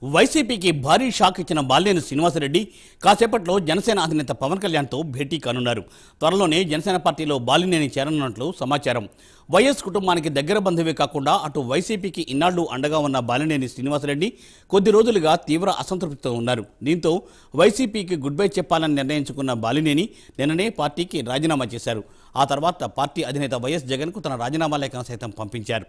వైసీపీకి భారీ షాక్ ఇచ్చిన బాలినేని శ్రీనివాసరెడ్డి కాసేపట్లో జనసేన అధినేత పవన్ కళ్యాణ్తో భేటీ కానున్నారు. త్వరలోనే జనసేన పార్టీలో బాలినేని చేరనున్నట్లు సమాచారం. వైఎస్ కుటుంబానికి దగ్గర బంధువే కాకుండా అటు వైసీపీకి ఇన్నాళ్లు అండగా ఉన్న బాలినేని శ్రీనివాసరెడ్డి కొద్ది రోజులుగా తీవ్ర అసంతృప్తితో ఉన్నారు. దీంతో వైసీపీకి గుడ్ బై చెప్పాలని నిర్ణయించుకున్న బాలినేని నిన్ననే పార్టీకి రాజీనామా చేశారు. ఆ తర్వాత పార్టీ అధినేత వైఎస్ జగన్కు తన రాజీనామా లేఖను సైతం పంపించారు.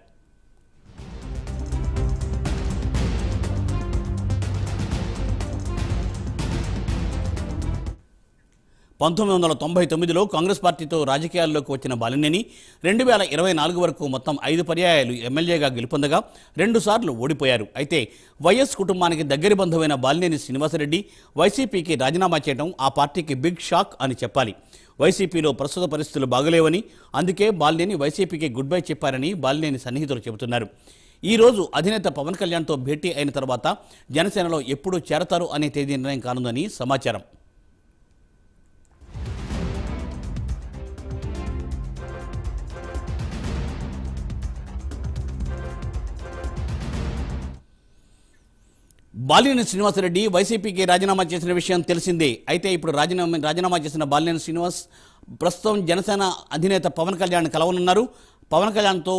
1999లో కాంగ్రెస్ పార్టీతో రాజకీయాల్లోకి వచ్చిన బాలినేని 2024 వరకు మొత్తం 5 పర్యాయాలు ఎమ్మెల్యేగా గెలుపొందగా 2 సార్లు ఓడిపోయారు. అయితే వైఎస్ కుటుంబానికి దగ్గరి బంధువైన బాలినేని శ్రీనివాసరెడ్డి వైసీపీకి రాజీనామా చేయడం ఆ పార్టీకి బిగ్ షాక్ అని చెప్పాలి. వైసీపీలో ప్రస్తుత పరిస్థితులు బాగలేవని, అందుకే బాలినేని వైసీపీకి గుడ్ బై చెప్పారని బాలినేని సన్నిహితులు చెబుతున్నారు. ఈ రోజు అధినేత పవన్ కళ్యాణ్తో భేటీ అయిన తర్వాత జనసేనలో ఎప్పుడు చేరతారు అనే తేదీ నిర్ణయం కానుందని సమాచారం. బాలినేని శ్రీనివాసరెడ్డి వైసీపీకి రాజీనామా చేసిన విషయం తెలిసిందే. అయితే ఇప్పుడు రాజీనామా చేసిన బాలినేని శ్రీనివాస్ ప్రస్తుతం జనసేన అధినేత పవన్ కళ్యాణ్ కలవనున్నారు. పవన్ కళ్యాణ్తో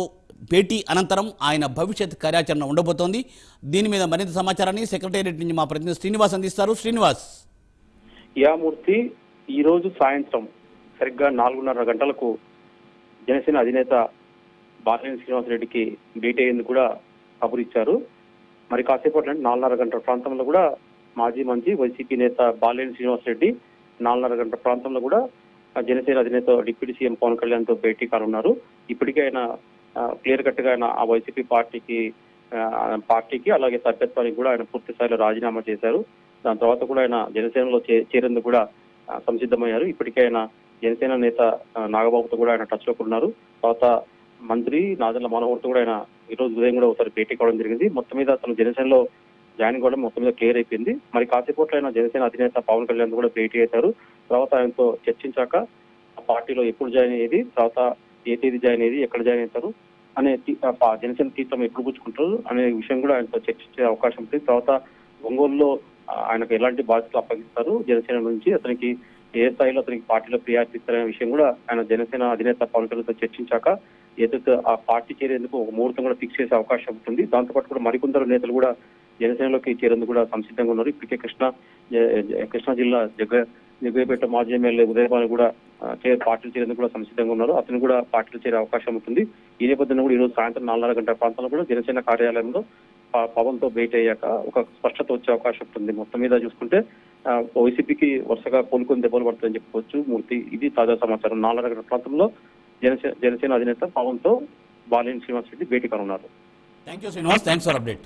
భేటీ అనంతరం ఆయన భవిష్యత్ కార్యాచరణ ఉండబోతోంది. దీని మీద మరింత సమాచారాన్ని సెక్రటేరియట్ నుంచి మా ప్రతినిధి శ్రీనివాస్ అందిస్తారు. శ్రీనివాస్. యామూర్తి ఈ రోజు సాయంత్రం సరిగ్గా 4:30 గంటలకు జనసేన అధినేత బాలినేని శ్రీనివాసరెడ్డికి భేటీ అయ్యేందుకు కూడా కబురిచ్చారు. మరి కాసేపట్లో 4:30 గంటల ప్రాంతంలో కూడా మాజీ మంత్రి వైసీపీ నేత బాలినేని శ్రీనివాసరెడ్డి 4:30 గంటల ప్రాంతంలో కూడా జనసేన అధినేత డిప్యూటీ సీఎం పవన్ కళ్యాణ్ తో భేటీ కానున్నారు. ఇప్పటికే ఆయన క్లియర్ కట్ గా ఆయన ఆ వైసీపీ పార్టీకి అలాగే సభ్యత్వానికి కూడా ఆయన పూర్తి స్థాయిలో రాజీనామా చేశారు. దాని తర్వాత కూడా ఆయన జనసేనలో చేరేందుకు కూడా సంసిద్ధమయ్యారు. ఇప్పటికే ఆయన జనసేన నేత నాగబాబుతో కూడా ఆయన టచ్ లో ఉన్నారు. తర్వాత మంత్రి నాదెళ్ల మనోహర్తో కూడా ఆయన ఈ రోజు ఉదయం కూడా ఒకసారి భేటీ కావడం జరిగింది. మొత్తం మీద అతను జనసేనలో జాయిన్ కావడం మొత్తం మీద క్లియర్ అయిపోయింది. మరి కాసేపట్లో ఆయన జనసేన అధినేత పవన్ కళ్యాణ్ కూడా భేటీ అవుతారు. తర్వాత ఆయనతో చర్చించాక ఆ పార్టీలో ఎప్పుడు జాయిన్ అయ్యేది, తర్వాత ఏ తేదీ జాయిన్ అయ్యేది, ఎక్కడ జాయిన్ అవుతారు అనే జనసేన తీర్థం ఎప్పుడు పుచ్చుకుంటారు అనే విషయం కూడా ఆయనతో చర్చించే అవకాశం ఉంటుంది. తర్వాత ఒంగోలులో ఆయనకు ఎలాంటి బాధ్యతలు అప్పగిస్తారు, జనసేన నుంచి అతనికి ఏ స్థాయిలో అతనికి పార్టీలో ప్రియారిటీ ఇస్తారనే విషయం కూడా ఆయన జనసేన అధినేత పవన్ కళ్యాణ్తో చర్చించాక ఏదైతే ఆ పార్టీ చేరేందుకు ఒక ముహూర్తం కూడా ఫిక్స్ చేసే అవకాశం ఉంటుంది. దాంతోపాటు కూడా మరికొందరు నేతలు కూడా జనసేనలోకి చేరేందుకు కూడా సంసిద్ధంగా ఉన్నారు. ఇప్పటికే కృష్ణా జిల్లా జగ్గయ్యపేట మాజీ ఎమ్మెల్యే ఉదయభాను కూడా పార్టీలు చేరేందుకు కూడా సంసిద్ధంగా ఉన్నారు. అతను కూడా పార్టీలు చేరే అవకాశం ఉంటుంది. ఈ నేపథ్యంలో కూడా ఈ రోజు సాయంత్రం 4:30 గంటల ప్రాంతంలో కూడా జనసేన కార్యాలయంలో పవన్ తో భేటీ అయ్యాక ఒక స్పష్టత వచ్చే అవకాశం ఉంటుంది. మొత్తం మీద చూసుకుంటే వైసీపీకి వరుసగా కోలుకొని దెబ్బలు పడుతుందని చెప్పుకోవచ్చు. మూర్తి, ఇది తాజా సమాచారం. 4:30 గంటల ప్రాంతంలో జనసేన అధినేత పవన్ తో బాలినేని శ్రీనివాసరెడ్డి భేటీ కానున్నారు. Thank you Srinivas, thanks for update.